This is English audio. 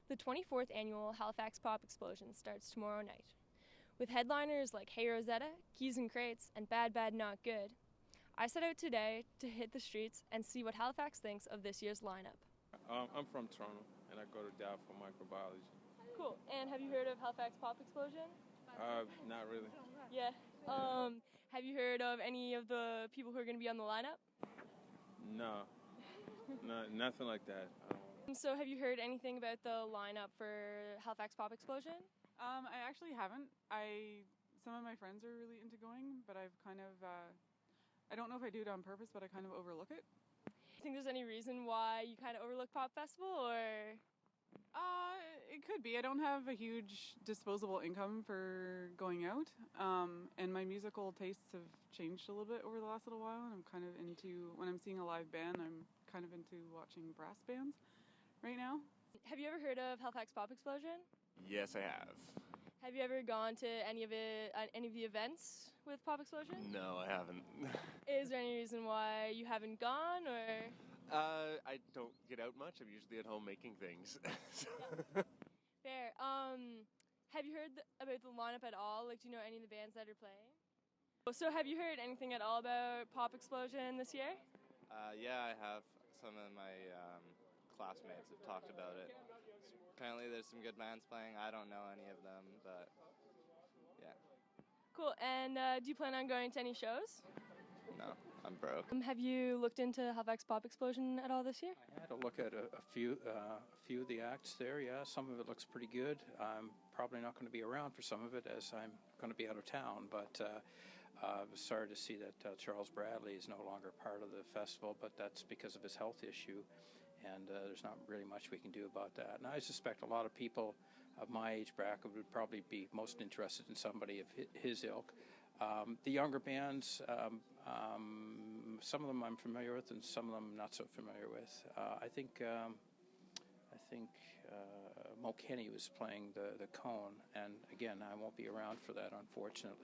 The 24th annual Halifax Pop Explosion starts tomorrow night. With headliners like Hey Rosetta, Keys and Crates, and Bad Bad Not Good, I set out today to hit the streets and see what Halifax thinks of this year's lineup. I'm from Toronto, and I go to Dow for microbiology. Cool. And have you heard of Halifax Pop Explosion? Not really. Yeah. Have you heard of any of the people who are going to be on the lineup? No, nothing like that. So have you heard anything about the lineup for Halifax Pop Explosion? I actually haven't. Some of my friends are really into going, but I've kind of, I don't know if I do it on purpose, but I kind of overlook it. Do you think there's any reason why you kind of overlook Pop Festival, or? It could be. I don't have a huge disposable income for going out, and my musical tastes have changed a little bit over the last little while, and I'm kind of into, when I'm seeing a live band, I'm kind of into watching brass bands right now. Have you ever heard of Halifax Pop Explosion? Yes, I have. Have you ever gone to any of the events with Pop Explosion? No, I haven't. Is there any reason why you haven't gone, or? I don't get out much. I'm usually at home making things. Fair. Have you heard about the lineup at all? Like, do you know any of the bands that are playing? So have you heard anything at all about Pop Explosion this year? Yeah, I have. Some of my classmates have talked about it. Apparently there's some good bands playing. I don't know any of them, but yeah. Cool. And do you plan on going to any shows? No, I'm broke. Have you looked into Halifax Pop Explosion at all this year? I had a look at a few of the acts there. Yeah, some of it looks pretty good. I'm probably not going to be around for some of it as I'm going to be out of town. But I was sorry to see that Charles Bradley is no longer part of the festival. But that's because of his health issue, and there's not really much we can do about that. And I suspect a lot of people of my age bracket would probably be most interested in somebody of his ilk. The younger bands, some of them I'm familiar with, and some of them not so familiar with. I think Mo Kenny was playing the Cone, and again, I won't be around for that, unfortunately.